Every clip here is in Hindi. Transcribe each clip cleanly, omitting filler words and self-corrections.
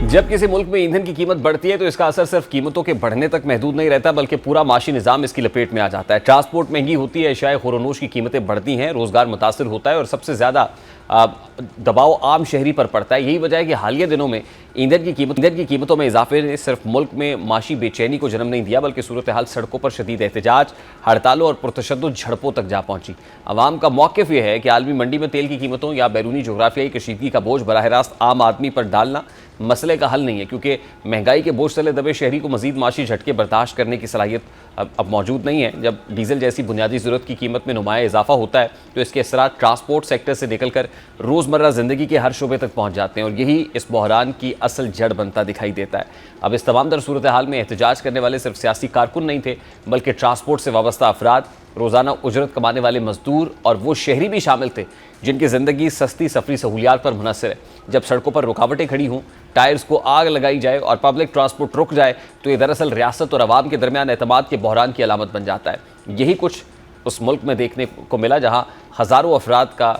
जब किसी मुल्क में ईंधन की कीमत बढ़ती है तो इसका असर सिर्फ कीमतों के बढ़ने तक महदूद नहीं रहता, बल्कि पूरा माशी निज़ाम इसकी लपेट में आ जाता है। ट्रांसपोर्ट महंगी होती है, अशियाए खुरोनोश की कीमतें बढ़ती हैं, रोज़गार मुतासर होता है और सबसे ज़्यादा दबाव आम शहरी पर पड़ता है। यही वजह है कि हालिया दिनों में ईंधन की कीमतों में इजाफे ने सिर्फ मुल्क में माशी बेचैनी को जन्म नहीं दिया, बल्कि सूरत हाल सड़कों पर शदीद एहतजाज, हड़तालों और पुरतशद्दुद झड़पों तक जा पहुंची। अवाम का मौक़िफ़ यह है कि आलमी मंडी में तेल की कीमतों या बैरूनी जोग्राफियाई कशीदगी का बोझ बराह रास्त आम आदमी पर डालना मसले का हल नहीं है, क्योंकि महंगाई के बोझ तले दबे शहरी को मजीद माशी झटके बर्दाश्त करने की सलाहियत अब मौजूद नहीं है। जब डीजल जैसी बुनियादी ज़रूरत की कीमत में नुमाया इजाफा होता है तो इसके असरात ट्रांसपोर्ट सेक्टर से निकलकर रोज़मर्रा ज़िंदगी के हर शोबे तक पहुँच जाते हैं और यही इस बहरान की असल जड़ बनता दिखाई देता है। अब इस तमाम दर सूरत हाल में एहतजाज करने वाले सिर्फ सियासी कारकुन नहीं थे, बल्कि ट्रांसपोर्ट से वाबस्ता अफराद, रोज़ाना उजरत कमाने वाले मजदूर और वो शहरी भी शामिल थे जिनकी ज़िंदगी सस्ती सफरी सहूलियात पर मुनहसर है। जब सड़कों पर रुकावटें खड़ी हों, टायर्स को आग लगाई जाए और पब्लिक ट्रांसपोर्ट रुक जाए तो ये दरअसल रियासत और अवाम के दरमियान एतमाद के बहरान की अलामत बन जाता है। यही कुछ उस मुल्क में देखने को मिला जहाँ हज़ारों अफराद का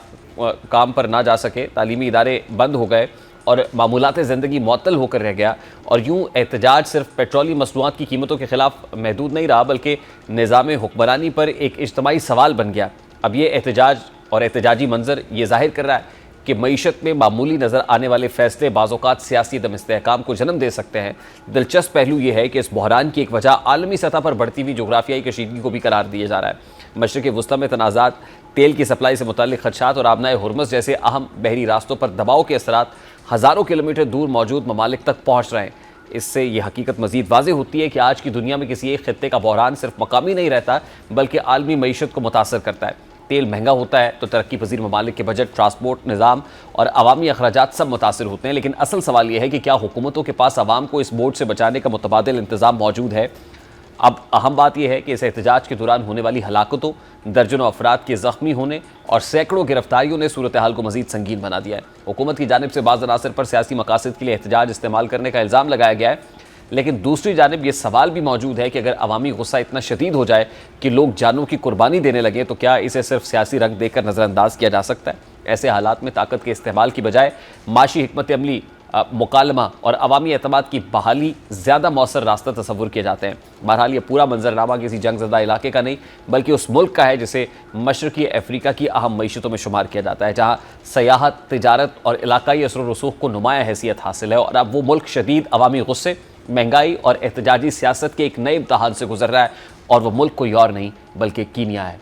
काम पर ना जा सके, तालीमी इदारे बंद हो गए और मामूलात ज़िंदगी मुअत्तल होकर रह गया। और यूँ एहतजाज सिर्फ पेट्रोली मसनूआत की कीमतों के ख़िलाफ़ महदूद नहीं रहा, बल्कि निज़ाम हुक्मरानी पर एक इज्तमाई सवाल बन गया। अब ये एहतजाज और एहतजाजी मंजर ये ज़ाहिर कर रहा है कि मईशत में मामूली नज़र आने वाले फ़ैसले बाज़-औक़ात सियासी दम इस्तेहकाम को जन्म दे सकते हैं। दिलचस्प पहलू ये है कि इस बहरान की एक वजह आलमी सतह पर बढ़ती हुई जोग्राफियाई कशीदगी को भी करार दिया जा रहा है। मशरिक़ वुस्ता में तनाज़ात, तेल की सप्लाई से मुताल्लिक़ खदशात और आबनाए हुर्मुज़ जैसे अहम बहरी रास्तों पर दबाव के असरात हज़ारों किलोमीटर दूर मौजूद ममालिक तक पहुँच रहे हैं। इससे यह हकीकत मज़ीद वाज़ेह होती है कि आज की दुनिया में किसी एक खित्ते का बहरान सिर्फ मकामी नहीं रहता, बल्कि आलमी मईशत को मुतासर करता है। तेल महंगा होता है तो तरक्की पजीर ममालिक के बजट, ट्रांसपोर्ट निज़ाम और अवामी अखराजात सब मुतासर होते हैं। लेकिन असल सवाल यह है कि क्या हुकूमतों के पास आवाम को इस बोझ से बचाने का मुतबादिल इंतज़ाम मौजूद है। अब अहम बात यह है कि इस एहतजाज के दौरान होने वाली हलाकतों, दर्जनों अफराद के ज़ख्मी होने और सैकड़ों गिरफ्तारियों ने सूरत हाल को मजीद संगीन बना दिया है। हुकूमत की जानिब से बाज़ अनासर पर सियासी मकासद के लिए एहतजाज इस्तेमाल करने का इल्ज़ाम लगाया गया है, लेकिन दूसरी जानिब ये सवाल भी मौजूद है कि अगर अवामी गुस्सा इतना शदीद हो जाए कि लोग जानों की कुर्बानी देने लगे तो क्या इसे सिर्फ सियासी रंग देकर नज़रअंदाज किया जा सकता है। ऐसे हालात में ताकत के इस्तेमाल की बजाय माशी हिकमत अमली, मुकालमा और अवामी एतमाद की बहाली ज़्यादा मौसर रास्ता तस्वुर किए जाते हैं। बहरहाल ये पूरा मंजरनामा किसी जंगज़दा इलाके का नहीं, बल्कि उस मुल्क का है जिसे मशरक़ी अफ्रीका की अहम मईशतों में शुमार किया जाता है, जहाँ सयाहत, तिजारत और इलाकाई असर व रसूख को नुमाया हैसियत हासिल है। और अब वो मुल्क शदीद अवामी गुस्से, महंगाई और एहतजाजी सियासत के एक नए इम्तहान से गुजर रहा है, और वह मुल्क कोई और नहीं बल्कि कीनिया है।